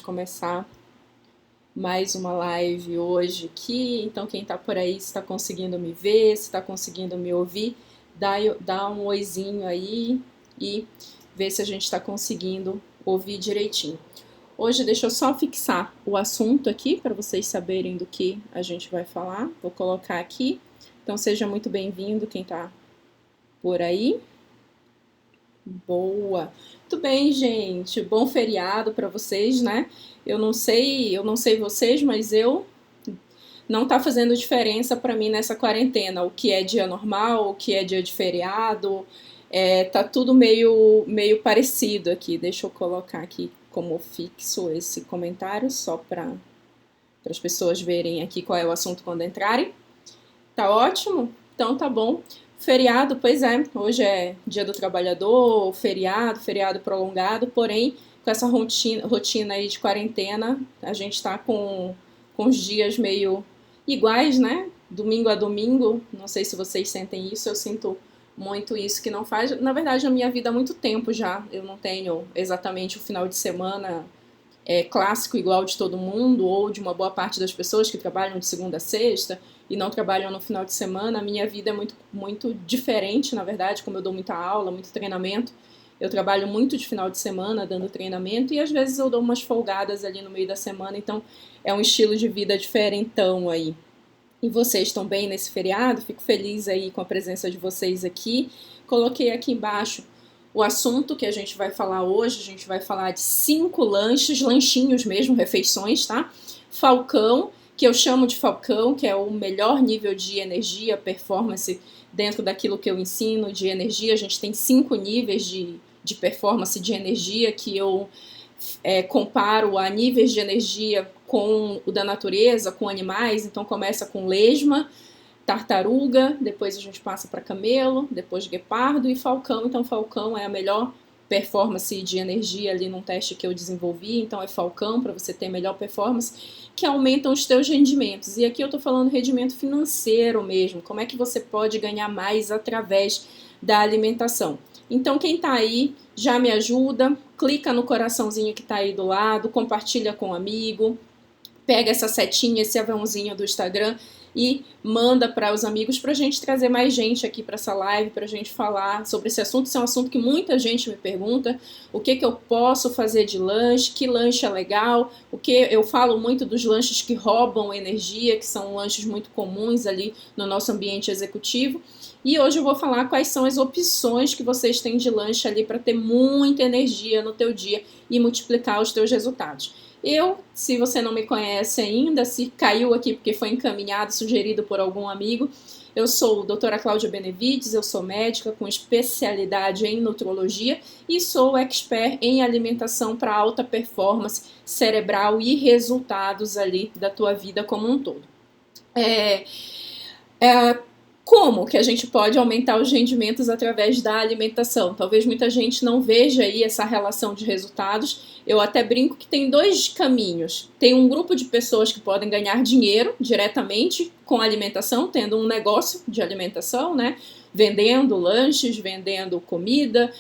Começar mais uma live hoje aqui. Então, quem tá por aí, se está conseguindo me ver, se está conseguindo me ouvir, dá um oizinho aí e vê se a gente está conseguindo ouvir direitinho. Hoje, deixa eu só fixar o assunto aqui para vocês saberem do que a gente vai falar. Vou colocar aqui. Então, seja muito bem-vindo quem tá por aí. Boa. Muito bem, gente. Bom feriado para vocês, né? Eu não sei vocês, mas eu não tá fazendo diferença para mim nessa quarentena. O que é dia normal, o que é dia de feriado, tá tudo meio parecido aqui. Deixa eu colocar aqui como fixo esse comentário só para as pessoas verem aqui qual é o assunto quando entrarem. Tá ótimo? Então tá bom. Feriado, pois é, hoje é Dia do Trabalhador, feriado prolongado, porém, com essa rotina aí de quarentena, a gente tá com os dias meio iguais, né? Domingo a domingo, não sei se vocês sentem isso, eu sinto muito isso, que não faz, na verdade, na minha vida há muito tempo já, eu não tenho exatamente o final de semana clássico igual de todo mundo, ou de uma boa parte das pessoas que trabalham de segunda a sexta e não trabalham no final de semana. A minha vida é muito diferente, na verdade, como eu dou muita aula, muito treinamento. Eu trabalho muito de final de semana dando treinamento e às vezes eu dou umas folgadas ali no meio da semana, então é um estilo de vida diferentão aí. E vocês estão bem nesse feriado? Fico feliz aí com a presença de vocês aqui. Coloquei aqui embaixo o assunto que a gente vai falar hoje. A gente vai falar de 5 lanches, lanchinhos mesmo, refeições, tá? Falcão, que eu chamo de Falcão, que é o melhor nível de energia, performance dentro daquilo que eu ensino de energia. A gente tem 5 níveis de performance de energia que eu comparo a níveis de energia com o da natureza, com animais. Então começa com lesma, tartaruga, depois a gente passa para camelo, depois guepardo e falcão. Então falcão é a melhor performance de energia ali num teste que eu desenvolvi, então é falcão para você ter melhor performance, que aumentam os teus rendimentos. E aqui eu estou falando rendimento financeiro mesmo, como é que você pode ganhar mais através da alimentação. Então quem está aí já me ajuda, clica no coraçãozinho que está aí do lado, compartilha com um amigo, pega essa setinha, esse aviãozinho do Instagram e manda para os amigos para a gente trazer mais gente aqui para essa live, para a gente falar sobre esse assunto. Esse é um assunto que muita gente me pergunta, o que eu posso fazer de lanche, que lanche é legal, o que eu falo muito dos lanches que roubam energia, que são lanches muito comuns ali no nosso ambiente executivo. E hoje eu vou falar quais são as opções que vocês têm de lanche ali para ter muita energia no teu dia e multiplicar os teus resultados. Eu, se você não me conhece ainda, se caiu aqui porque foi encaminhado, sugerido por algum amigo, eu sou doutora Cláudia Benevides, eu sou médica com especialidade em nutrologia e sou expert em alimentação para alta performance cerebral e resultados ali da tua vida como um todo. Como que a gente pode aumentar os rendimentos através da alimentação? Talvez muita gente não veja aí essa relação de resultados. Eu até brinco que tem 2 caminhos. Tem um grupo de pessoas que podem ganhar dinheiro diretamente com a alimentação, tendo um negócio de alimentação, né? Vendendo lanches, vendendo comida,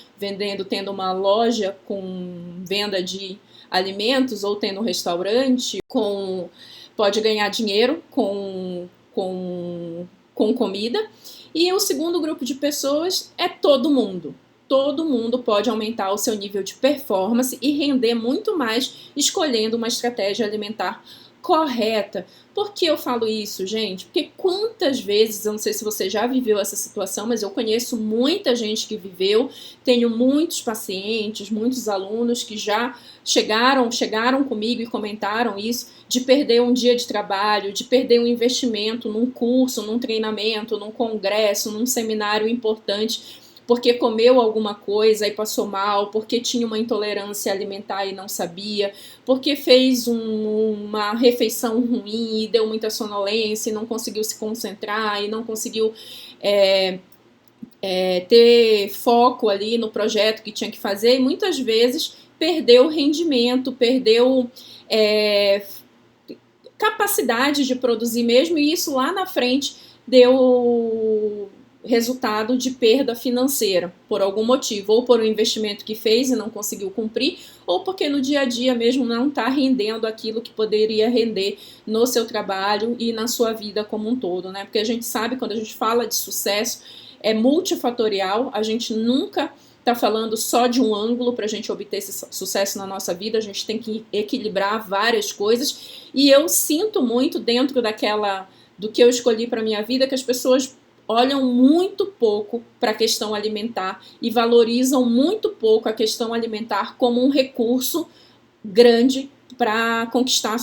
tendo uma loja com venda de alimentos ou tendo um restaurante, pode ganhar dinheiro com comida. E o segundo grupo de pessoas é todo mundo. Todo mundo pode aumentar o seu nível de performance e render muito mais escolhendo uma estratégia alimentar correta. Por que eu falo isso, gente? Porque quantas vezes, eu não sei se você já viveu essa situação, mas eu conheço muita gente que viveu, tenho muitos pacientes, muitos alunos que já chegaram comigo e comentaram isso, de perder um dia de trabalho, de perder um investimento num curso, num treinamento, num congresso, num seminário importante, porque comeu alguma coisa e passou mal, porque tinha uma intolerância alimentar e não sabia, porque fez uma refeição ruim e deu muita sonolência e não conseguiu se concentrar e não conseguiu ter foco ali no projeto que tinha que fazer, e muitas vezes perdeu rendimento, perdeu capacidade de produzir mesmo, e isso lá na frente deu resultado de perda financeira, por algum motivo, ou por um investimento que fez e não conseguiu cumprir, ou porque no dia a dia mesmo não está rendendo aquilo que poderia render no seu trabalho e na sua vida como um todo, né? Porque a gente sabe, quando a gente fala de sucesso, é multifatorial, a gente nunca está falando só de um ângulo para a gente obter esse sucesso na nossa vida, a gente tem que equilibrar várias coisas, e eu sinto muito dentro do que eu escolhi para minha vida, que as pessoas olham muito pouco para a questão alimentar e valorizam muito pouco a questão alimentar como um recurso grande para conquistar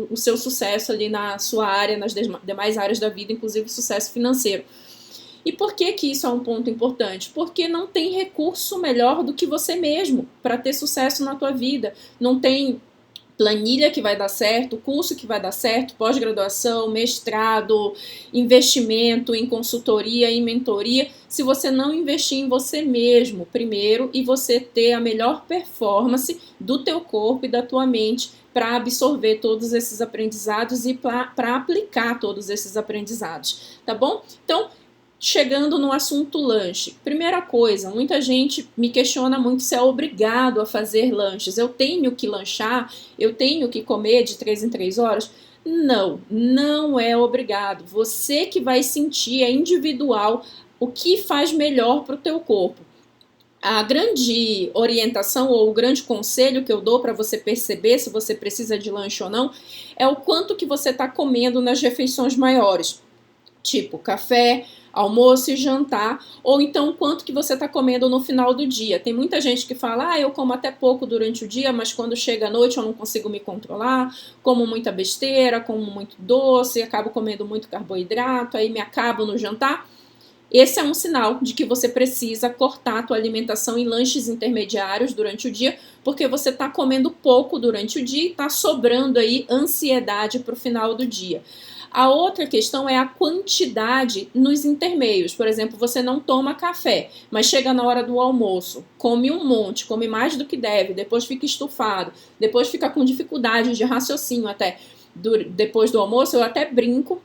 o seu sucesso ali na sua área, nas demais áreas da vida, inclusive o sucesso financeiro. E por que isso é um ponto importante? Porque não tem recurso melhor do que você mesmo para ter sucesso na tua vida. Não tem planilha que vai dar certo, curso que vai dar certo, pós-graduação, mestrado, investimento em consultoria, em mentoria, se você não investir em você mesmo primeiro e você ter a melhor performance do teu corpo e da tua mente para absorver todos esses aprendizados e para aplicar todos esses aprendizados, tá bom? Então, chegando no assunto lanche, primeira coisa, muita gente me questiona muito se é obrigado a fazer lanches. Eu tenho que lanchar, eu tenho que comer de 3 em 3 horas? Não, não é obrigado. Você que vai sentir, é individual, o que faz melhor para o teu corpo. A grande orientação ou o grande conselho que eu dou para você perceber se você precisa de lanche ou não é o quanto que você está comendo nas refeições maiores, tipo café, almoço e jantar, ou então quanto que você está comendo no final do dia. Tem muita gente que fala, eu como até pouco durante o dia, mas quando chega a noite eu não consigo me controlar, como muita besteira, como muito doce, acabo comendo muito carboidrato, aí me acabo no jantar. Esse é um sinal de que você precisa cortar a tua alimentação em lanches intermediários durante o dia, porque você está comendo pouco durante o dia e está sobrando aí ansiedade para o final do dia. A outra questão é a quantidade nos intermeios. Por exemplo, você não toma café, mas chega na hora do almoço, come um monte, come mais do que deve, depois fica estufado, depois fica com dificuldade de raciocínio até depois do almoço. Eu até brinco.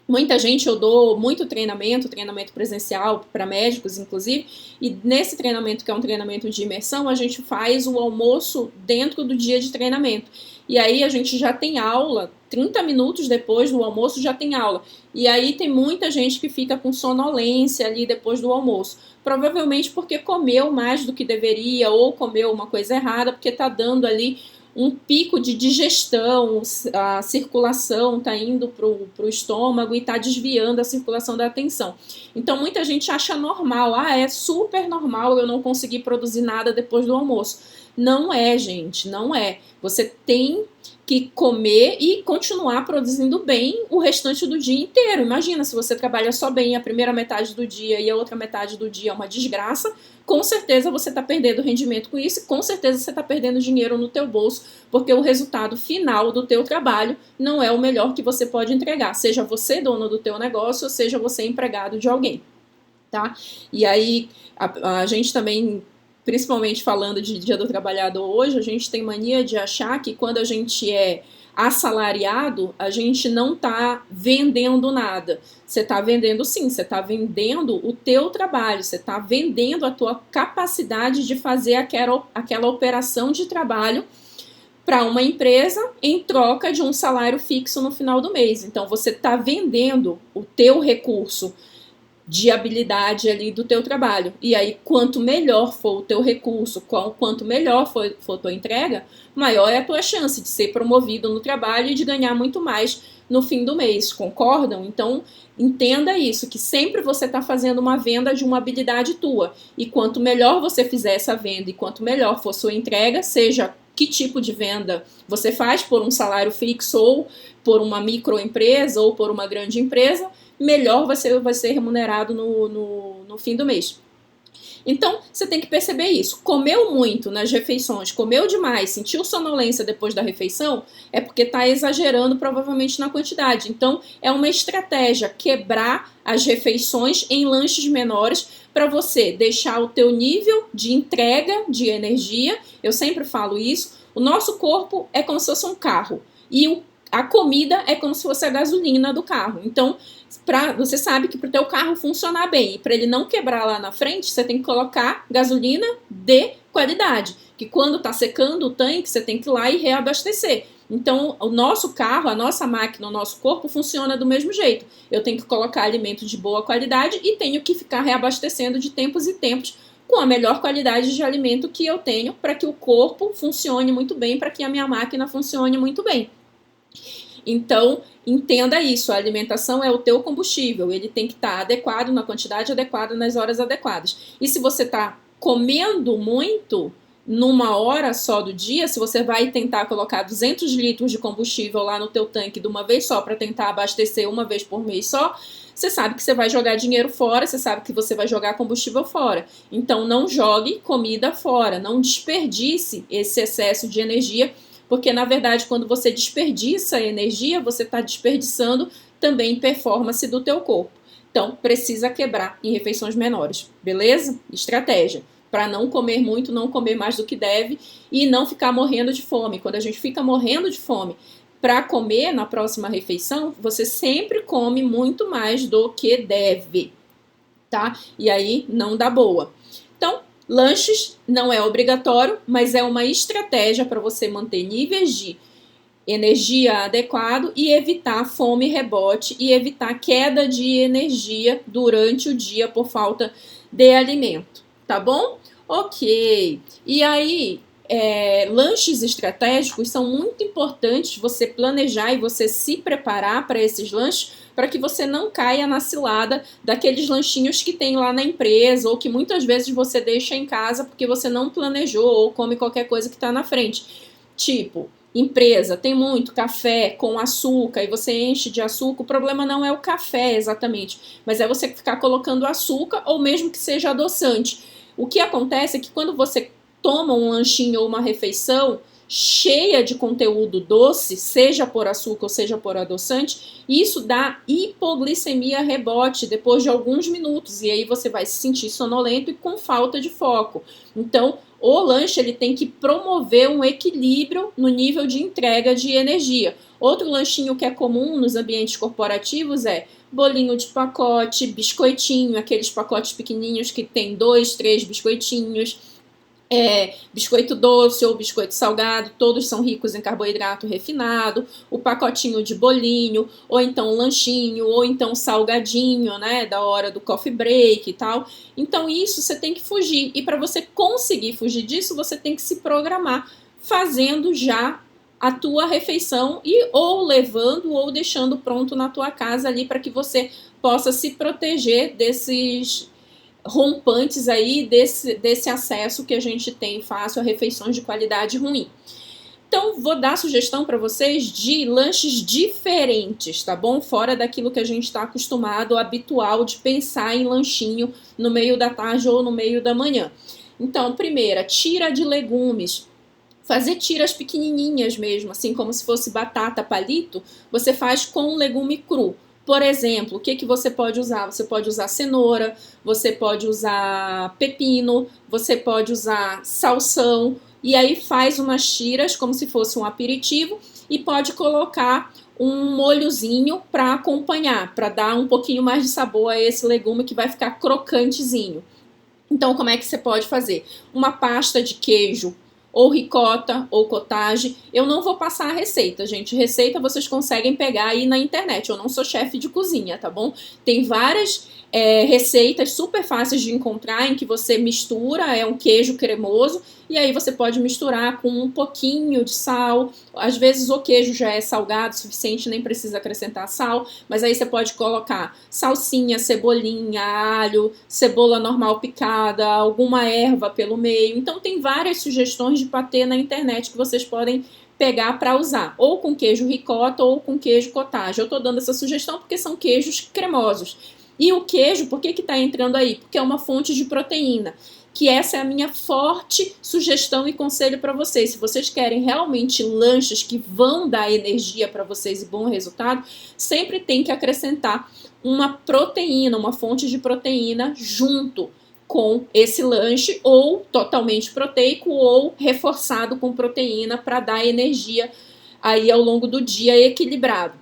Muita gente, eu dou muito treinamento presencial para médicos, inclusive, e nesse treinamento, que é um treinamento de imersão, a gente faz o almoço dentro do dia de treinamento. E aí a gente já tem aula, 30 minutos depois do almoço já tem aula. E aí tem muita gente que fica com sonolência ali depois do almoço. Provavelmente porque comeu mais do que deveria ou comeu uma coisa errada, porque está dando ali um pico de digestão, a circulação está indo para o estômago e está desviando a circulação da atenção. Então muita gente acha normal, é super normal eu não conseguir produzir nada depois do almoço. Não é, gente, não é. Você tem que comer e continuar produzindo bem o restante do dia inteiro. Imagina se você trabalha só bem a primeira metade do dia e a outra metade do dia é uma desgraça, com certeza você está perdendo rendimento com isso e com certeza você está perdendo dinheiro no teu bolso, porque o resultado final do teu trabalho não é o melhor que você pode entregar, seja você dono do teu negócio ou seja você empregado de alguém, tá? E aí a gente também, principalmente falando de Dia do Trabalhador hoje, a gente tem mania de achar que quando a gente é assalariado, a gente não está vendendo nada. Você está vendendo sim, você está vendendo o teu trabalho, você está vendendo a tua capacidade de fazer aquela operação de trabalho para uma empresa em troca de um salário fixo no final do mês. Então você está vendendo o teu recurso de habilidade ali do teu trabalho. E aí, quanto melhor for o teu recurso, quanto melhor for a tua entrega, maior é a tua chance de ser promovido no trabalho e de ganhar muito mais no fim do mês. Concordam? Então, entenda isso, que sempre você está fazendo uma venda de uma habilidade tua. E quanto melhor você fizer essa venda e quanto melhor for sua entrega, seja que tipo de venda você faz, por um salário fixo ou por uma microempresa ou por uma grande empresa, melhor vai ser remunerado no fim do mês. Então, você tem que perceber isso. Comeu muito nas refeições, comeu demais, sentiu sonolência depois da refeição, é porque está exagerando provavelmente na quantidade. Então, é uma estratégia quebrar as refeições em lanches menores para você deixar o teu nível de entrega de energia. Eu sempre falo isso. O nosso corpo é como se fosse um carro. E A comida é como se fosse a gasolina do carro. Então, você sabe que para o teu carro funcionar bem e para ele não quebrar lá na frente, você tem que colocar gasolina de qualidade. Que quando está secando o tanque, você tem que ir lá e reabastecer. Então, o nosso carro, a nossa máquina, o nosso corpo funciona do mesmo jeito. Eu tenho que colocar alimento de boa qualidade e tenho que ficar reabastecendo de tempos em tempos com a melhor qualidade de alimento que eu tenho para que o corpo funcione muito bem, para que a minha máquina funcione muito bem. Então, entenda isso, a alimentação é o teu combustível, ele tem que estar adequado, na quantidade adequada, nas horas adequadas. E se você está comendo muito, numa hora só do dia, se você vai tentar colocar 200 litros de combustível lá no teu tanque de uma vez só, para tentar abastecer uma vez por mês só, você sabe que você vai jogar dinheiro fora, você sabe que você vai jogar combustível fora. Então, não jogue comida fora, não desperdice esse excesso de energia, porque, na verdade, quando você desperdiça energia, você está desperdiçando também performance do teu corpo. Então, precisa quebrar em refeições menores, beleza? Estratégia. Para não comer muito, não comer mais do que deve e não ficar morrendo de fome. Quando a gente fica morrendo de fome para comer na próxima refeição, você sempre come muito mais do que deve, tá? E aí não dá boa. Então, lanches não é obrigatório, mas é uma estratégia para você manter níveis de energia adequado e evitar fome rebote e evitar queda de energia durante o dia por falta de alimento, tá bom? Ok. E aí, lanches estratégicos são muito importantes você planejar e você se preparar para esses lanches, para que você não caia na cilada daqueles lanchinhos que tem lá na empresa ou que muitas vezes você deixa em casa porque você não planejou ou come qualquer coisa que está na frente. Tipo, empresa tem muito café com açúcar e você enche de açúcar. O problema não é o café exatamente, mas é você ficar colocando açúcar ou mesmo que seja adoçante. O que acontece é que quando você toma um lanchinho ou uma refeição cheia de conteúdo doce, seja por açúcar ou seja por adoçante, isso dá hipoglicemia rebote depois de alguns minutos, e aí você vai se sentir sonolento e com falta de foco. Então, o lanche ele tem que promover um equilíbrio no nível de entrega de energia. Outro lanchinho que é comum nos ambientes corporativos é bolinho de pacote, biscoitinho, aqueles pacotes pequenininhos que tem 2, 3 biscoitinhos, biscoito doce ou biscoito salgado, todos são ricos em carboidrato refinado, o pacotinho de bolinho, ou então lanchinho, ou então salgadinho, né, da hora do coffee break e tal. Então isso você tem que fugir, e para você conseguir fugir disso, você tem que se programar fazendo já a tua refeição e ou levando ou deixando pronto na tua casa ali para que você possa se proteger desses rompantes aí, desse acesso que a gente tem fácil a refeições de qualidade ruim. Então, vou dar sugestão para vocês de lanches diferentes, tá bom? Fora daquilo que a gente está acostumado, habitual de pensar em lanchinho no meio da tarde ou no meio da manhã. Então, primeira, tira de legumes. Fazer tiras pequenininhas mesmo, assim como se fosse batata palito, você faz com legume cru. Por exemplo, o que você pode usar? Você pode usar cenoura, você pode usar pepino, você pode usar salsão, e aí faz umas tiras como se fosse um aperitivo e pode colocar um molhozinho para acompanhar, para dar um pouquinho mais de sabor a esse legume que vai ficar crocantezinho. Então, como é que você pode fazer? Uma pasta de queijo ou ricota, ou cottage. Eu não vou passar a receita, gente. Receita vocês conseguem pegar aí na internet. Eu não sou chefe de cozinha, tá bom? Tem várias receitas super fáceis de encontrar em que você mistura, é um queijo cremoso, e aí você pode misturar com um pouquinho de sal. Às vezes o queijo já é salgado o suficiente, nem precisa acrescentar sal, mas aí você pode colocar salsinha, cebolinha, alho, cebola normal picada, alguma erva pelo meio. Então tem várias sugestões de patê na internet que vocês podem pegar para usar, ou com queijo ricota ou com queijo cottage. Eu tô dando essa sugestão porque são queijos cremosos. E o queijo, por que está entrando aí? Porque é uma fonte de proteína, que essa é a minha forte sugestão e conselho para vocês. Se vocês querem realmente lanches que vão dar energia para vocês e bom resultado, sempre tem que acrescentar uma proteína, uma fonte de proteína junto com esse lanche, ou totalmente proteico ou reforçado com proteína para dar energia aí ao longo do dia equilibrado.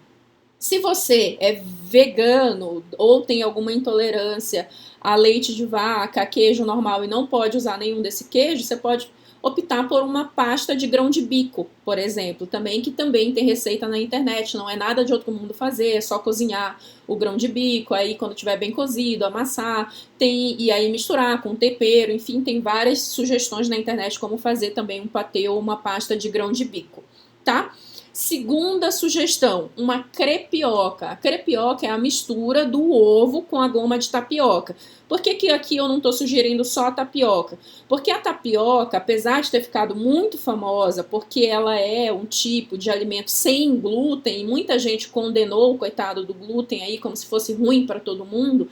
Se você é vegano ou tem alguma intolerância a leite de vaca, a queijo normal e não pode usar nenhum desse queijo, você pode optar por uma pasta de grão de bico, por exemplo, também, que também tem receita na internet, não é nada de outro mundo fazer, é só cozinhar o grão de bico, aí quando estiver bem cozido, amassar, e aí misturar com tempero, enfim, tem várias sugestões na internet como fazer também um patê ou uma pasta de grão de bico, tá? Segunda sugestão, uma crepioca. A crepioca é a mistura do ovo com a goma de tapioca. Por que aqui eu não estou sugerindo só a tapioca? Porque a tapioca, apesar de ter ficado muito famosa, porque ela é um tipo de alimento sem glúten, e muita gente condenou o coitado do glúten aí como se fosse ruim para todo mundo,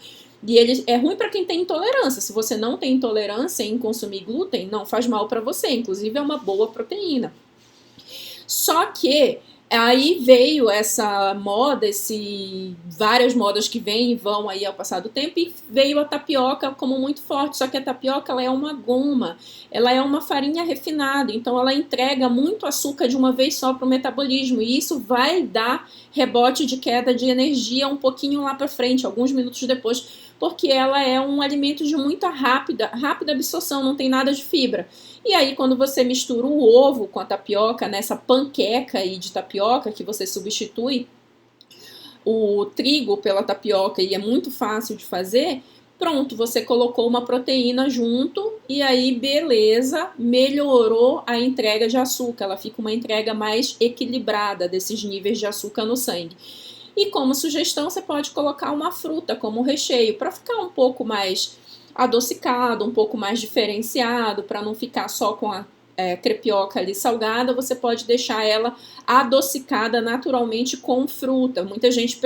e ele é ruim para quem tem intolerância. Se você não tem intolerância em consumir glúten, não faz mal para você, inclusive é uma boa proteína. Só que aí veio essa moda, várias modas que vêm e vão aí ao passar do tempo, e veio a tapioca como muito forte. Só que a tapioca ela é uma goma, ela é uma farinha refinada, então ela entrega muito açúcar de uma vez só para o metabolismo, e isso vai dar rebote de queda de energia um pouquinho lá para frente, alguns minutos depois, porque ela é um alimento de muita rápida absorção, não tem nada de fibra. E aí, quando você mistura o ovo com a tapioca, nessa panqueca aí de tapioca, que você substitui o trigo pela tapioca e é muito fácil de fazer, pronto, você colocou uma proteína junto e aí, beleza, melhorou a entrega de açúcar. Ela fica uma entrega mais equilibrada desses níveis de açúcar no sangue. E como sugestão, você pode colocar uma fruta como recheio, para ficar um pouco mais adocicado, um pouco mais diferenciado, para não ficar só com a crepioca ali salgada, você pode deixar ela adocicada naturalmente com fruta. Muita gente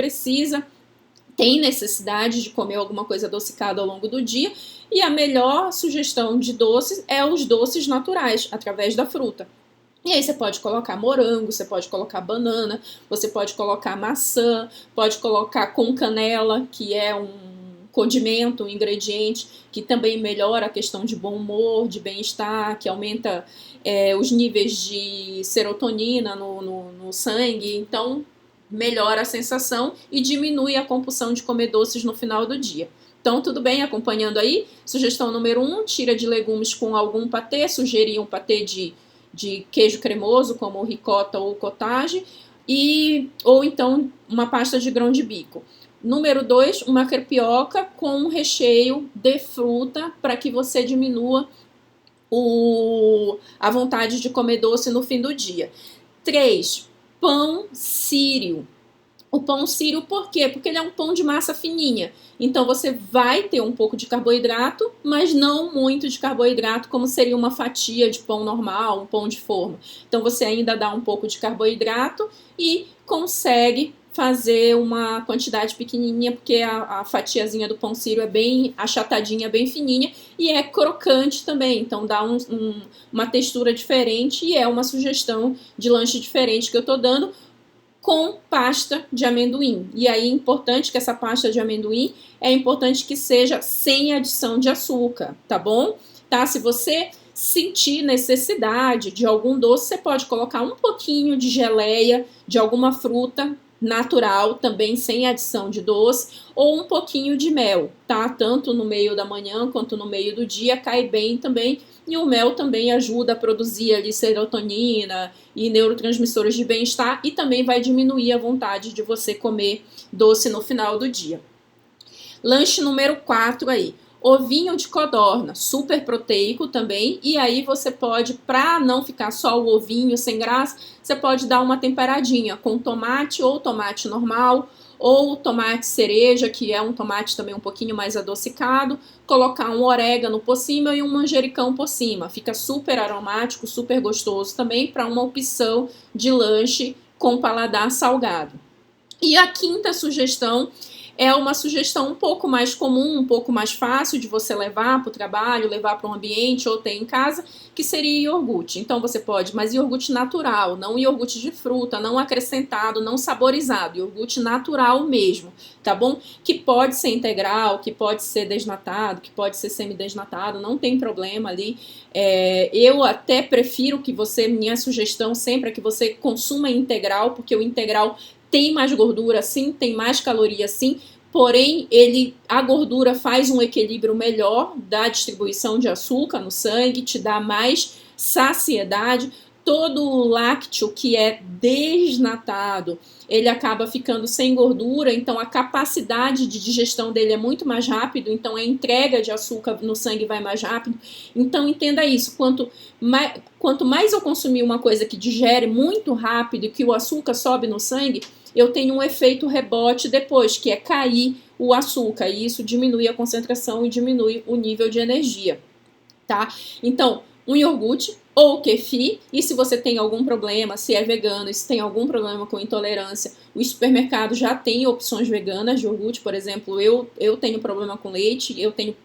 tem necessidade de comer alguma coisa adocicada ao longo do dia, e a melhor sugestão de doces é os doces naturais, através da fruta. E aí você pode colocar morango, você pode colocar banana, você pode colocar maçã, pode colocar com canela, que é um condimento, um ingrediente que também melhora a questão de bom humor, de bem-estar, que aumenta os níveis de serotonina no sangue, então melhora a sensação e diminui a compulsão de comer doces no final do dia. Então, tudo bem, acompanhando aí? Sugestão número 1, tira de legumes com algum patê, sugeri um patê de queijo cremoso, como ricota ou cottage, ou então uma pasta de grão de bico. Número 2, uma crepioca com um recheio de fruta, para que você diminua a vontade de comer doce no fim do dia. 3, pão sírio. O pão sírio, por quê? Porque ele é um pão de massa fininha. Então você vai ter um pouco de carboidrato, mas não muito de carboidrato, como seria uma fatia de pão normal, um pão de forma. Então você ainda dá um pouco de carboidrato e consegue fazer uma quantidade pequenininha, porque a fatiazinha do pão sírio é bem achatadinha, bem fininha, e é crocante também, então dá uma textura diferente, e é uma sugestão de lanche diferente que eu tô dando, com pasta de amendoim. E aí é importante que essa pasta de amendoim é importante que seja sem adição de açúcar, tá bom? Tá? Se você sentir necessidade de algum doce, você pode colocar um pouquinho de geleia de alguma fruta natural, também sem adição de doce, ou um pouquinho de mel, tá? Tanto no meio da manhã quanto no meio do dia, cai bem também. E o mel também ajuda a produzir ali serotonina e neurotransmissores de bem-estar, e também vai diminuir a vontade de você comer doce no final do dia. Lanche número 4 aí. Ovinho de codorna, super proteico também, e aí você pode, para não ficar só o ovinho sem graça, você pode dar uma temperadinha com tomate ou tomate normal, ou tomate cereja, que é um tomate também um pouquinho mais adocicado, colocar um orégano por cima e um manjericão por cima. Fica super aromático, super gostoso também, para uma opção de lanche com paladar salgado. E a quinta sugestão é uma sugestão um pouco mais comum, um pouco mais fácil de você levar para o trabalho, levar para um ambiente ou ter em casa, que seria iogurte. Então você pode, mas iogurte natural, não iogurte de fruta, não acrescentado, não saborizado, iogurte natural mesmo, tá bom? Que pode ser integral, que pode ser desnatado, que pode ser semidesnatado, não tem problema ali. Eu até prefiro que você, minha sugestão sempre é que você consuma integral, porque o integral tem mais gordura sim, tem mais caloria sim, porém a gordura faz um equilíbrio melhor da distribuição de açúcar no sangue, te dá mais saciedade. Todo o lácteo que é desnatado, ele acaba ficando sem gordura, então a capacidade de digestão dele é muito mais rápido, então a entrega de açúcar no sangue vai mais rápido. Então entenda isso, quanto mais eu consumir uma coisa que digere muito rápido e que o açúcar sobe no sangue, eu tenho um efeito rebote depois, que é cair o açúcar, e isso diminui a concentração e diminui o nível de energia, tá? Então, um iogurte ou kefir, e se você tem algum problema, se é vegano, se tem algum problema com intolerância, o supermercado já tem opções veganas de iogurte, por exemplo, eu tenho problema com leite, eu tenho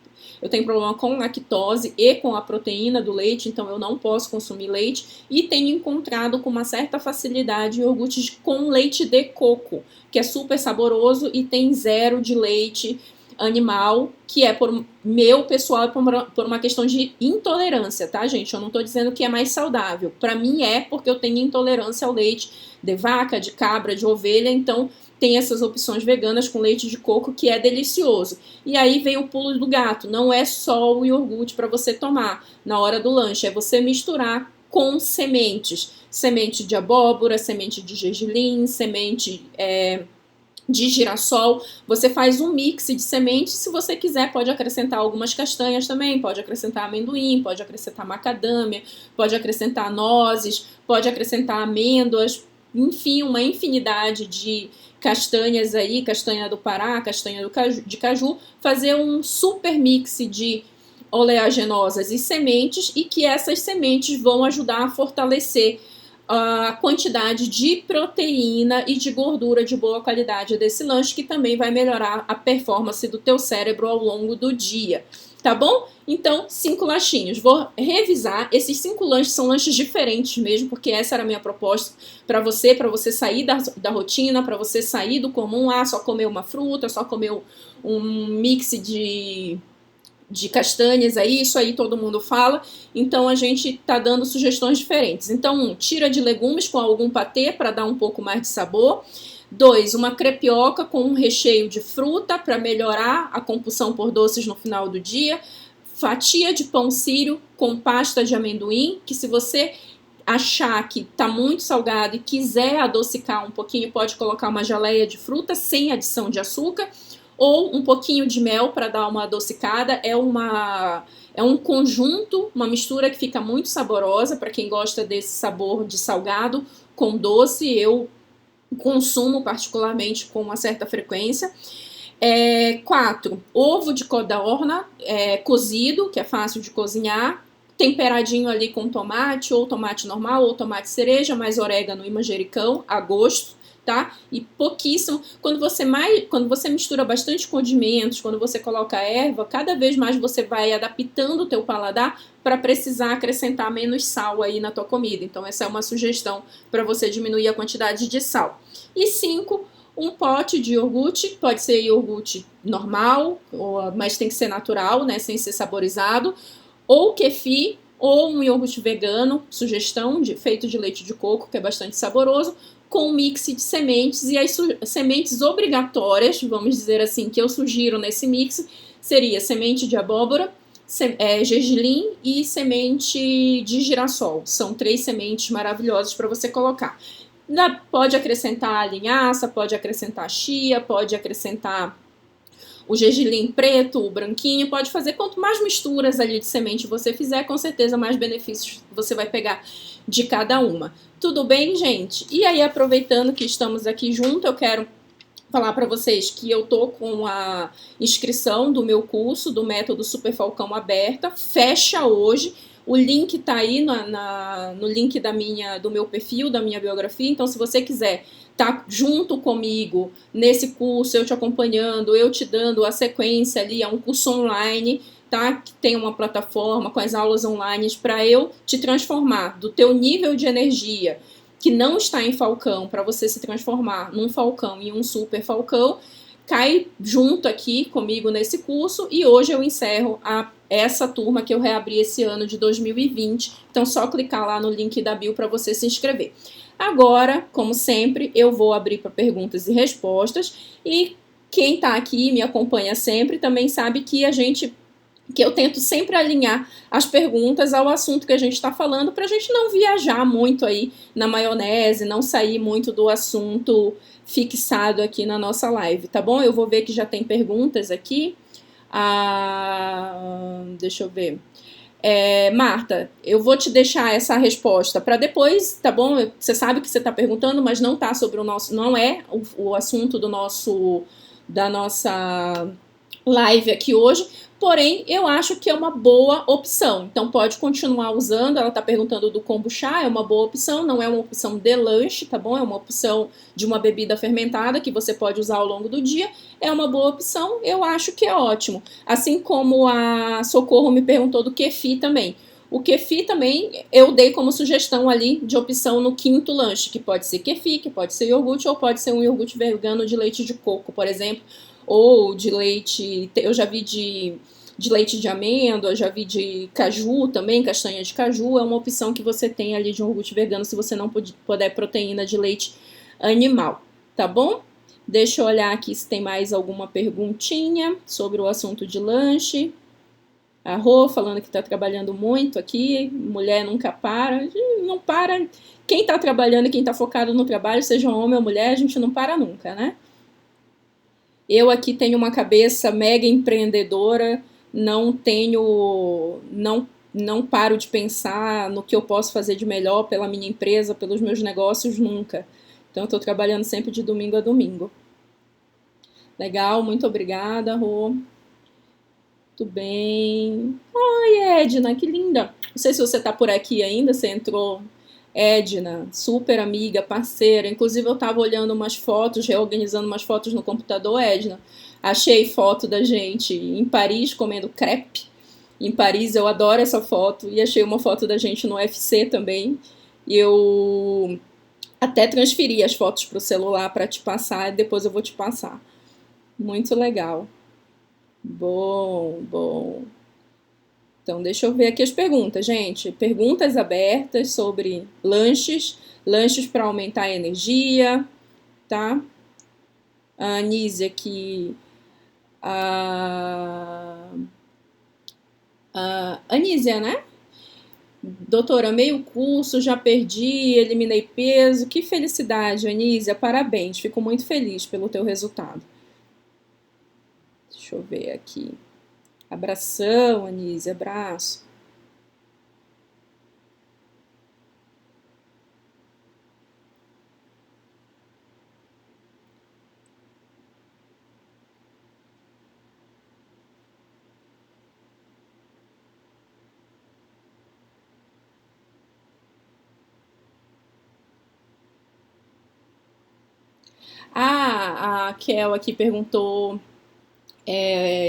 problema com lactose e com a proteína do leite, então eu não posso consumir leite, e tenho encontrado com uma certa facilidade iogurtes com leite de coco, que é super saboroso e tem zero de leite animal, que é por meu pessoal, por uma questão de intolerância, tá, gente? Eu não tô dizendo que é mais saudável. Para mim é porque eu tenho intolerância ao leite de vaca, de cabra, de ovelha, então tem essas opções veganas com leite de coco que é delicioso. E aí vem o pulo do gato, não é só o iogurte para você tomar na hora do lanche, é você misturar com sementes. Semente de abóbora, semente de gergelim, semente de girassol, você faz um mix de sementes, se você quiser pode acrescentar algumas castanhas também, pode acrescentar amendoim, pode acrescentar macadâmia, pode acrescentar nozes, pode acrescentar amêndoas, enfim, uma infinidade de castanhas aí, castanha do Pará, castanha de caju, fazer um super mix de oleaginosas e sementes, e que essas sementes vão ajudar a fortalecer a quantidade de proteína e de gordura de boa qualidade desse lanche, que também vai melhorar a performance do teu cérebro ao longo do dia, tá bom? Então, 5 lanchinhos. Vou revisar. Esses 5 lanches são lanches diferentes mesmo, porque essa era a minha proposta para você sair da rotina, para você sair do comum, só comer uma fruta, só comer um mix de castanhas aí, isso aí todo mundo fala, então a gente tá dando sugestões diferentes. Então, tira de legumes com algum patê para dar um pouco mais de sabor. 2, uma crepioca com um recheio de fruta para melhorar a compulsão por doces no final do dia. Fatia de pão sírio com pasta de amendoim, que se você achar que tá muito salgado e quiser adocicar um pouquinho, pode colocar uma geleia de fruta sem adição de açúcar, ou um pouquinho de mel para dar uma adocicada. É um conjunto, uma mistura que fica muito saborosa para quem gosta desse sabor de salgado com doce. Eu consumo particularmente com uma certa frequência. 4, ovo de codorna cozido, que é fácil de cozinhar, temperadinho ali com tomate, ou tomate normal, ou tomate cereja, mais orégano e manjericão a gosto, tá? E pouquíssimo. Quando você mistura bastante condimentos, quando você coloca erva, cada vez mais você vai adaptando o teu paladar para precisar acrescentar menos sal aí na tua comida. Então essa é uma sugestão para você diminuir a quantidade de sal. E 5, um pote de iogurte, pode ser iogurte normal, mas tem que ser natural, né, sem ser saborizado, ou kefir, ou um iogurte vegano, sugestão, feito de leite de coco, que é bastante saboroso, com um mix de sementes. E as sementes obrigatórias, vamos dizer assim, que eu sugiro nesse mix, seria semente de abóbora, gergelim e semente de girassol. São 3 sementes maravilhosas para você colocar. Pode acrescentar linhaça, pode acrescentar chia, pode acrescentar o gergelim preto, o branquinho, pode fazer. Quanto mais misturas ali de semente você fizer, com certeza mais benefícios você vai pegar de cada uma. Tudo bem, gente? E aí, aproveitando que estamos aqui junto, eu quero falar para vocês que eu tô com a inscrição do meu curso do Método Super Falcão aberta, fecha hoje. O link tá aí no link do meu perfil, da minha biografia. Então, se você quiser estar junto comigo nesse curso, eu te acompanhando, eu te dando a sequência ali, é um curso online, tá? Que tem uma plataforma com as aulas online para eu te transformar do teu nível de energia que não está em falcão, para você se transformar num falcão e um super falcão. Cai junto aqui comigo nesse curso e hoje eu encerro essa turma que eu reabri esse ano de 2020. Então, só clicar lá no link da bio para você se inscrever. Agora, como sempre, eu vou abrir para perguntas e respostas e quem está aqui e me acompanha sempre também sabe que eu tento sempre alinhar as perguntas ao assunto que a gente está falando para a gente não viajar muito aí na maionese, não sair muito do assunto fixado aqui na nossa live, tá bom? Eu vou ver que já tem perguntas aqui. Deixa eu ver. Marta, eu vou te deixar essa resposta para depois, tá bom? Você sabe que você está perguntando, mas não tá sobre o nosso, não é o assunto da nossa live aqui hoje, porém eu acho que é uma boa opção, então pode continuar usando. Ela tá perguntando do kombucha, é uma boa opção, não é uma opção de lanche, tá bom? É uma opção de uma bebida fermentada que você pode usar ao longo do dia, é uma boa opção, eu acho que é ótimo. Assim como a Socorro me perguntou do kefir também. O kefir também eu dei como sugestão ali de opção no quinto lanche, que pode ser kefir, que pode ser iogurte, ou pode ser um iogurte vegano de leite de coco, por exemplo, ou de leite, eu já vi de leite de amêndoa, já vi de caju também, castanha de caju, é uma opção que você tem ali de um iogurte vegano se você não puder proteína de leite animal, tá bom? Deixa eu olhar aqui se tem mais alguma perguntinha sobre o assunto de lanche. A Rô falando que está trabalhando muito aqui, mulher nunca para, não para. Quem está trabalhando e quem está focado no trabalho, seja homem ou mulher, a gente não para nunca, né? Eu aqui tenho uma cabeça mega empreendedora, não paro de pensar no que eu posso fazer de melhor pela minha empresa, pelos meus negócios, nunca. Então, eu estou trabalhando sempre de domingo a domingo. Legal, muito obrigada, Rô. Tudo bem. Ai, Edna, que linda. Não sei se você está por aqui ainda, você entrou. Edna, super amiga, parceira. Inclusive, eu estava olhando umas fotos, reorganizando umas fotos no computador, Edna. Achei foto da gente em Paris comendo crepe. Em Paris, eu adoro essa foto. E achei uma foto da gente no UFC também. Eu até transferi as fotos para o celular para te passar e depois eu vou te passar. Muito legal. Bom, bom. Então, deixa eu ver aqui as perguntas, gente. Perguntas abertas sobre lanches para aumentar a energia, tá? A Anísia aqui. Anísia, né? Doutora, meio curso, já perdi, eliminei peso. Que felicidade, Anísia, parabéns. Fico muito feliz pelo teu resultado. Deixa eu ver aqui. Abração, Anísia, abraço. A Kel aqui perguntou,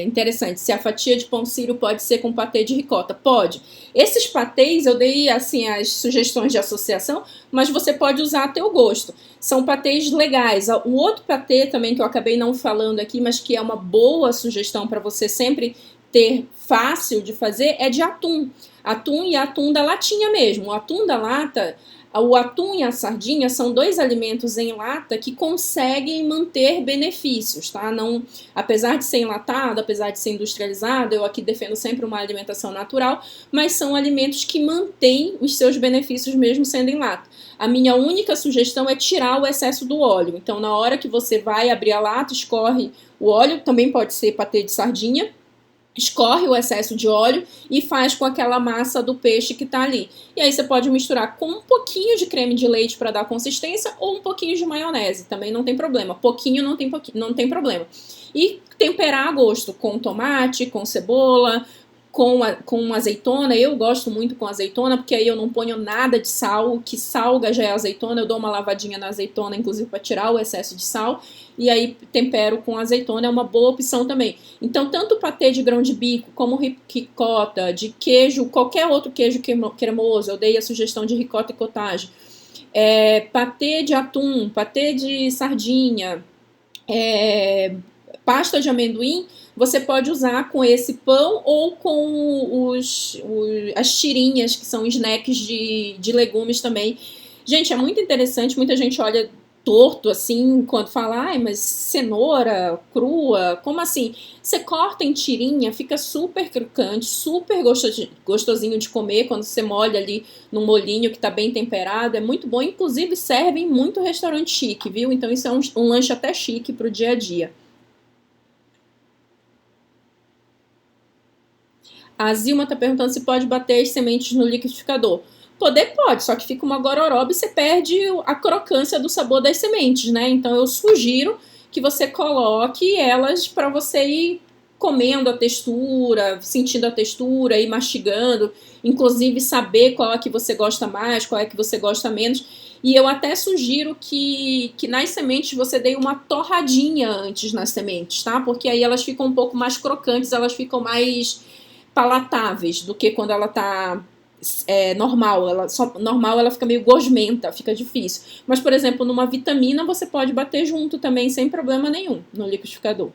interessante, se a fatia de pão sírio pode ser com patê de ricota. Pode. Esses patês eu dei assim as sugestões de associação, mas você pode usar a teu gosto. São patês legais. O outro patê também que eu acabei não falando aqui, mas que é uma boa sugestão para você sempre ter fácil de fazer, é de atum. Atum e atum da latinha mesmo. O atum da lata, o atum e a sardinha são dois alimentos em lata que conseguem manter benefícios, tá? Não, apesar de ser enlatado, apesar de ser industrializado, eu aqui defendo sempre uma alimentação natural, mas são alimentos que mantêm os seus benefícios mesmo sendo em lata. A minha única sugestão é tirar o excesso do óleo. Então, na hora que você vai abrir a lata, escorre o óleo, também pode ser patê de sardinha, escorre o excesso de óleo e faz com aquela massa do peixe que tá ali. E aí você pode misturar com um pouquinho de creme de leite para dar consistência ou um pouquinho de maionese, também não tem problema. Pouquinho não tem problema. E temperar a gosto, com tomate, com cebola, com azeitona. Eu gosto muito com azeitona, porque aí eu não ponho nada de sal. O que salga já é azeitona. Eu dou uma lavadinha na azeitona, inclusive para tirar o excesso de sal. E aí tempero com azeitona, é uma boa opção também. Então, tanto patê de grão de bico, como ricota, de queijo, qualquer outro queijo cremoso. Eu dei a sugestão de ricota e cottage. Patê de atum, patê de sardinha, pasta de amendoim, você pode usar com esse pão ou com as tirinhas, que são snacks de legumes também. Gente, é muito interessante, muita gente olha torto assim quando fala, ai, mas cenoura crua, como assim? Você corta em tirinha, fica super crocante, super gostosinho de comer quando você molha ali num molhinho que tá bem temperado, é muito bom, inclusive serve em muito restaurante chique, viu? Então isso é um lanche até chique pro dia a dia. A Zilma tá perguntando se pode bater as sementes no liquidificador. Poder pode, só que fica uma gororoba e você perde a crocância do sabor das sementes, né? Então eu sugiro que você coloque elas para você ir comendo a textura, sentindo a textura, ir mastigando, inclusive saber qual é que você gosta mais, qual é que você gosta menos. E eu até sugiro que nas sementes você dê uma torradinha antes nas sementes, tá? Porque aí elas ficam um pouco mais crocantes, elas ficam mais palatáveis do que quando ela tá normal. Normal ela fica meio gosmenta, fica difícil. Mas, por exemplo, numa vitamina você pode bater junto também sem problema nenhum no liquidificador.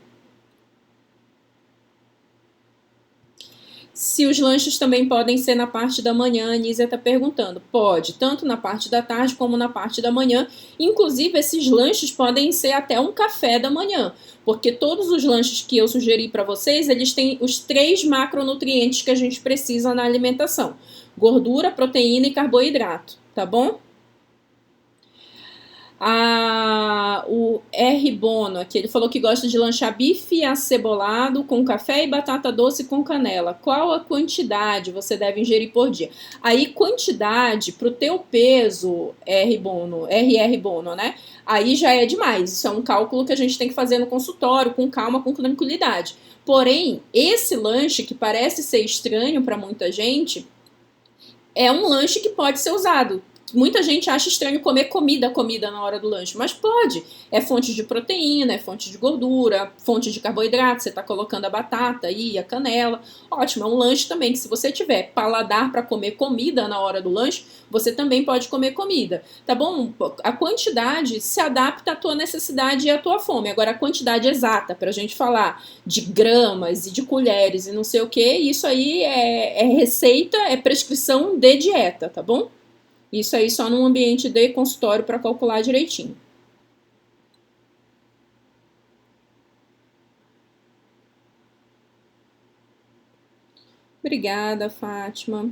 Se os lanches também podem ser na parte da manhã, a Anísia está perguntando. Pode, tanto na parte da tarde como na parte da manhã. Inclusive, esses lanches podem ser até um café da manhã, porque todos os lanches que eu sugeri para vocês, eles têm os 3 macronutrientes que a gente precisa na alimentação: gordura, proteína e carboidrato, tá bom? O R. Bono aqui, ele falou que gosta de lanchar bife acebolado com café e batata doce com canela. Qual a quantidade você deve ingerir por dia? Aí, quantidade pro teu peso, R. Bono, RR Bono, né? Aí já é demais. Isso é um cálculo que a gente tem que fazer no consultório, com calma, com tranquilidade. Porém, esse lanche, que parece ser estranho para muita gente, é um lanche que pode ser usado. Muita gente acha estranho comer comida na hora do lanche, mas pode. É fonte de proteína, é fonte de gordura, fonte de carboidrato, você está colocando a batata e a canela. Ótimo, é um lanche também que, se você tiver paladar para comer comida na hora do lanche, você também pode comer comida, tá bom? A quantidade se adapta à tua necessidade e à tua fome. Agora, a quantidade exata, para a gente falar de gramas e de colheres e não sei o que, isso aí é receita, é prescrição de dieta, tá bom? Isso aí só num ambiente de consultório para calcular direitinho. Obrigada, Fátima.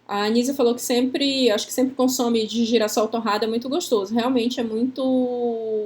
A Anísia falou que sempre, acho que sempre consome de girassol torrado, é muito gostoso. Realmente é muito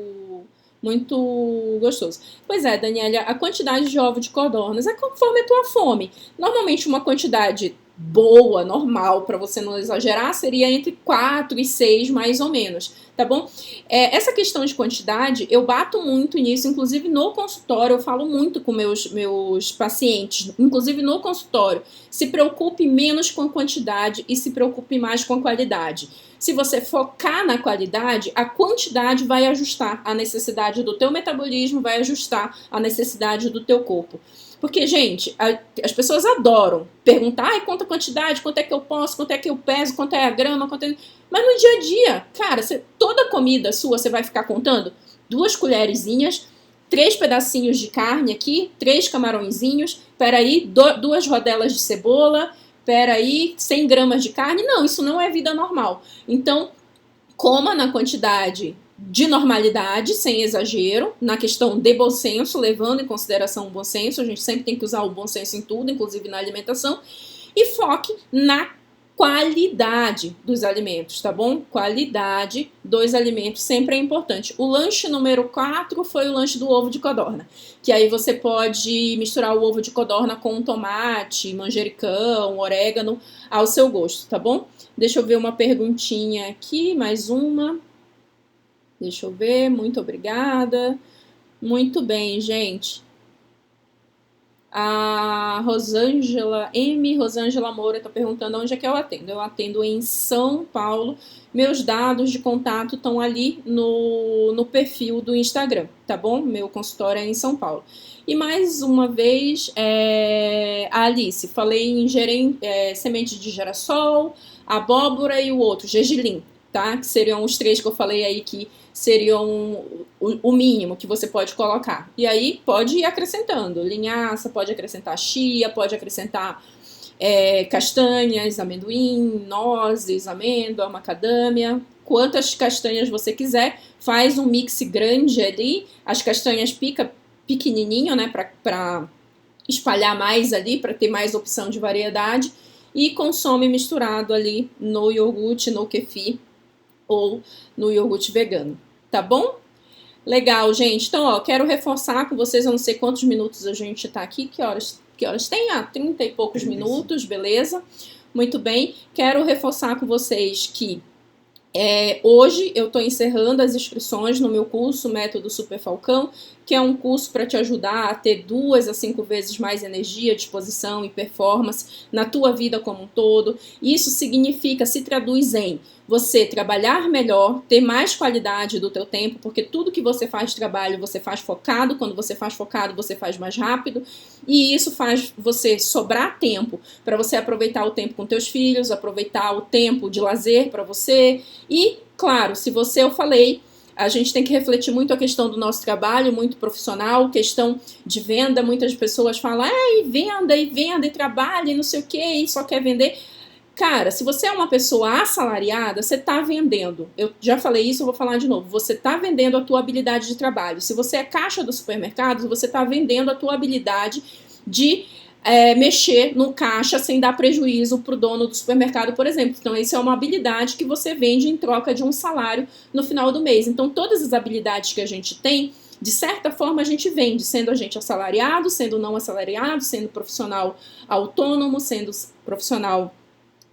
gostoso. Pois é, Daniela, a quantidade de ovo de codornas é conforme a tua fome. Normalmente uma quantidade boa, normal, para você não exagerar, seria entre 4 e 6, mais ou menos, tá bom? Essa questão de quantidade, eu bato muito nisso, inclusive no consultório, eu falo muito com meus pacientes, inclusive no consultório. Se preocupe menos com a quantidade e se preocupe mais com a qualidade. Se você focar na qualidade, a quantidade vai ajustar a necessidade do teu metabolismo, vai ajustar a necessidade do teu corpo. Porque, gente, as pessoas adoram perguntar, ai, quanta quantidade, quanto é que eu posso, quanto é que eu peso, quanto é a grama, quanto é... Mas no dia a dia, cara, toda comida sua você vai ficar contando 2 colherzinhas, 3 pedacinhos de carne aqui, 3 camarõezinhos, peraí, 2 rodelas de cebola, peraí, 100 gramas de carne. Não, isso não é vida normal. Então, coma na quantidade de normalidade, sem exagero, na questão de bom senso, levando em consideração o bom senso. A gente sempre tem que usar o bom senso em tudo, inclusive na alimentação. E foque na qualidade dos alimentos, tá bom? Qualidade dos alimentos sempre é importante. O lanche número 4 foi o lanche do ovo de codorna, que aí você pode misturar o ovo de codorna com tomate, manjericão, orégano, ao seu gosto, tá bom? Deixa eu ver uma perguntinha aqui, mais uma. Deixa eu ver, muito obrigada. Muito bem, gente. A Rosângela Moura está perguntando onde é que eu atendo. Eu atendo em São Paulo. Meus dados de contato estão ali no perfil do Instagram, tá bom? Meu consultório é em São Paulo. E mais uma vez, a Alice, falei em semente de girassol, abóbora e o outro, gergelim, tá? Que seriam os três que eu falei aí que seriam o mínimo que você pode colocar. E aí pode ir acrescentando linhaça, pode acrescentar chia, pode acrescentar castanhas, amendoim, nozes, amêndoa, macadâmia. Quantas castanhas você quiser, faz um mix grande ali. As castanhas pica pequenininho, né, para espalhar mais ali, para ter mais opção de variedade. E consome misturado ali no iogurte, no kefir ou no iogurte vegano, tá bom? Legal, gente. Então, ó, quero reforçar com vocês, eu não sei quantos minutos a gente tá aqui, que horas tem? 30 e poucos minutos, beleza? Muito bem. Quero reforçar com vocês que hoje eu estou encerrando as inscrições no meu curso Método Super Falcão, que é um curso para te ajudar a ter 2 a 5 vezes mais energia, disposição e performance na tua vida como um todo. Isso significa, se traduz em você trabalhar melhor, ter mais qualidade do teu tempo, porque tudo que você faz de trabalho, você faz focado, quando você faz focado, você faz mais rápido, e isso faz você sobrar tempo para você aproveitar o tempo com teus filhos, aproveitar o tempo de lazer para você, e, claro, se você, eu falei, a gente tem que refletir muito a questão do nosso trabalho, muito profissional, questão de venda, muitas pessoas falam, e trabalha, e não sei o que, e só quer vender. Cara, se você é uma pessoa assalariada, você está vendendo. Eu já falei isso, eu vou falar de novo. Você está vendendo a tua habilidade de trabalho. Se você é caixa do supermercado, você está vendendo a tua habilidade de mexer no caixa sem dar prejuízo para o dono do supermercado, por exemplo. Então, isso é uma habilidade que você vende em troca de um salário no final do mês. Então, todas as habilidades que a gente tem, de certa forma, a gente vende, sendo a gente assalariado, sendo não assalariado, sendo profissional autônomo, sendo profissional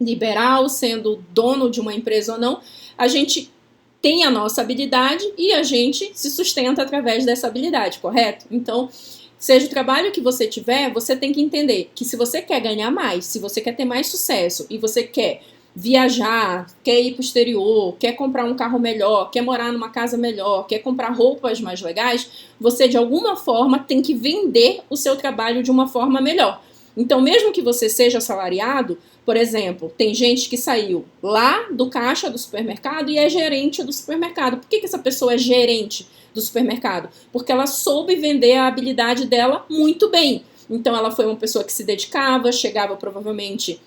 liberal, sendo dono de uma empresa ou não, a gente tem a nossa habilidade e a gente se sustenta através dessa habilidade, correto? Então, seja o trabalho que você tiver, você tem que entender que se você quer ganhar mais, se você quer ter mais sucesso e você quer viajar, quer ir para o exterior, quer comprar um carro melhor, quer morar numa casa melhor, quer comprar roupas mais legais, você de alguma forma tem que vender o seu trabalho de uma forma melhor. Então, mesmo que você seja assalariado, por exemplo, tem gente que saiu lá do caixa do supermercado e é gerente do supermercado. Por que essa pessoa é gerente do supermercado? Porque ela soube vender a habilidade dela muito bem. Então, ela foi uma pessoa que se dedicava, chegava provavelmente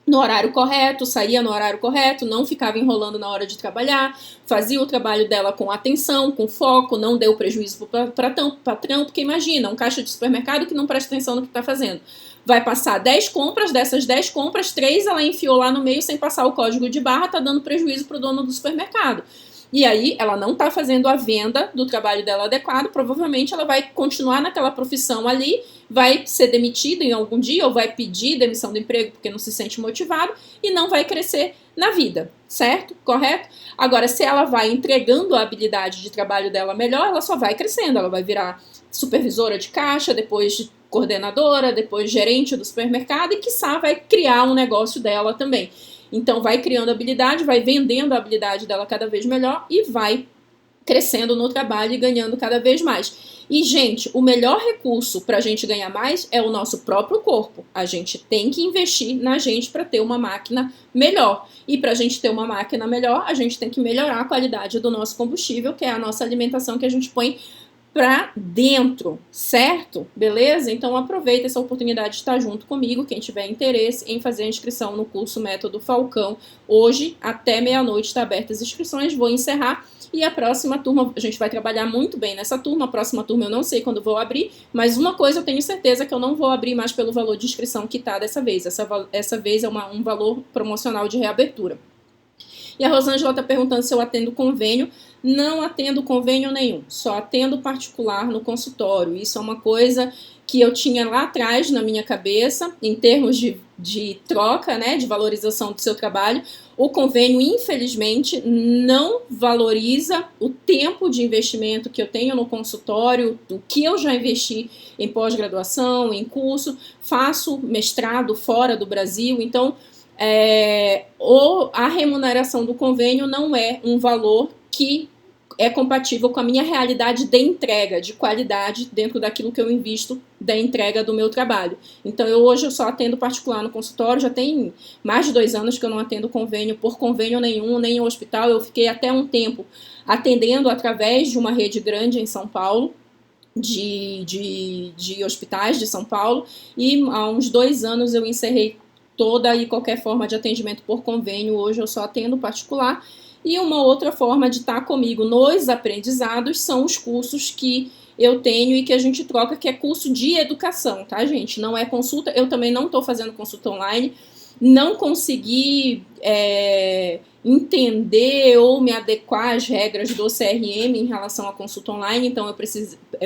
no horário correto, saía no horário correto, não ficava enrolando na hora de trabalhar, fazia o trabalho dela com atenção, com foco, não deu prejuízo para o patrão, porque imagina, um caixa de supermercado que não presta atenção no que está fazendo. Vai passar 10 compras, dessas 10 compras, 3 ela enfiou lá no meio sem passar o código de barra, tá dando prejuízo para o dono do supermercado. E aí ela não está fazendo a venda do trabalho dela adequado, provavelmente ela vai continuar naquela profissão ali, vai ser demitida em algum dia ou vai pedir demissão do emprego porque não se sente motivado e não vai crescer na vida, certo? Correto? Agora, se ela vai entregando a habilidade de trabalho dela melhor, ela só vai crescendo, ela vai virar supervisora de caixa, depois coordenadora, depois gerente do supermercado e, quiçá, vai criar um negócio dela também. Então, vai criando habilidade, vai vendendo a habilidade dela cada vez melhor e vai crescendo no trabalho e ganhando cada vez mais. E, gente, o melhor recurso para a gente ganhar mais é o nosso próprio corpo. A gente tem que investir na gente para ter uma máquina melhor. E para a gente ter uma máquina melhor, a gente tem que melhorar a qualidade do nosso combustível, que é a nossa alimentação que a gente põe para dentro, certo? Beleza? Então aproveita essa oportunidade de estar junto comigo, quem tiver interesse em fazer a inscrição no curso Método Falcão. Hoje, até meia-noite, está abertas as inscrições, vou encerrar. E a próxima turma, a gente vai trabalhar muito bem nessa turma. A próxima turma eu não sei quando vou abrir, mas uma coisa eu tenho certeza que eu não vou abrir mais pelo valor de inscrição que está dessa vez. Essa vez é um valor promocional de reabertura. E a Rosângela está perguntando se eu atendo convênio. Não atendo convênio nenhum, só atendo particular no consultório. Isso é uma coisa que eu tinha lá atrás na minha cabeça, em termos de troca, né, de valorização do seu trabalho. O convênio, infelizmente, não valoriza o tempo de investimento que eu tenho no consultório, o que eu já investi em pós-graduação, em curso, faço mestrado fora do Brasil, então a remuneração do convênio não é um valor que é compatível com a minha realidade de entrega, de qualidade dentro daquilo que eu invisto da entrega do meu trabalho. Então, hoje eu só atendo particular no consultório, já tem mais de 2 anos que eu não atendo convênio por convênio nenhum, nem em hospital. Eu fiquei até um tempo atendendo através de uma rede grande em São Paulo, de hospitais de São Paulo, e há uns 2 anos eu encerrei toda e qualquer forma de atendimento por convênio. Hoje eu só atendo particular. E uma outra forma de estar comigo nos aprendizados são os cursos que eu tenho e que a gente troca, que é curso de educação, tá, gente? Não é consulta, eu também não estou fazendo consulta online, não consegui entender ou me adequar às regras do CRM em relação à consulta online, então eu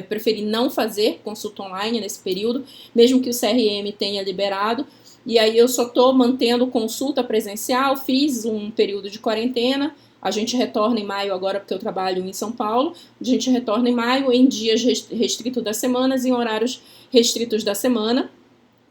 preferi não fazer consulta online nesse período, mesmo que o CRM tenha liberado. E aí eu só estou mantendo consulta presencial, fiz um período de quarentena. A gente retorna em maio agora, porque eu trabalho em São Paulo. A gente retorna em maio em dias restritos das semanas, em horários restritos da semana,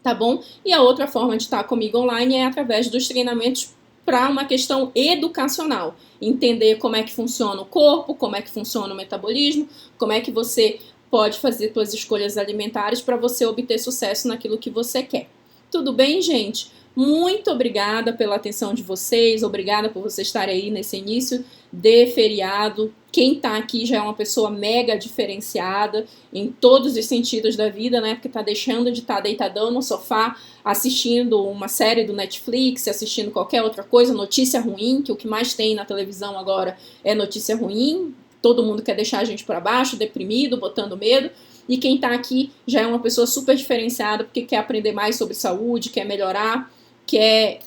tá bom? E a outra forma de estar comigo online é através dos treinamentos para uma questão educacional. Entender como é que funciona o corpo, como é que funciona o metabolismo, como é que você pode fazer suas escolhas alimentares para você obter sucesso naquilo que você quer. Tudo bem, gente? Muito obrigada pela atenção de vocês, obrigada por vocês estarem aí nesse início de feriado. Quem tá aqui já é uma pessoa mega diferenciada em todos os sentidos da vida, né? Porque tá deixando de estar deitadão no sofá, assistindo uma série do Netflix, assistindo qualquer outra coisa, notícia ruim, que o que mais tem na televisão agora é notícia ruim. Todo mundo quer deixar a gente para baixo, deprimido, botando medo. E quem tá aqui já é uma pessoa super diferenciada, porque quer aprender mais sobre saúde, quer melhorar, quer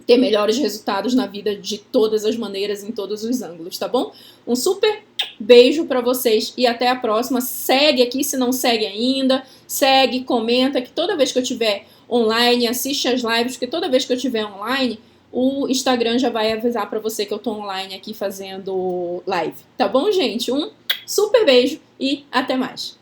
ter melhores resultados na vida de todas as maneiras, em todos os ângulos, tá bom? Um super beijo pra vocês e até a próxima. Segue aqui se não segue ainda, segue, comenta, que toda vez que eu tiver online, assiste as lives, porque toda vez que eu tiver online, o Instagram já vai avisar pra você que eu tô online aqui fazendo live, tá bom, gente? Um super beijo e até mais!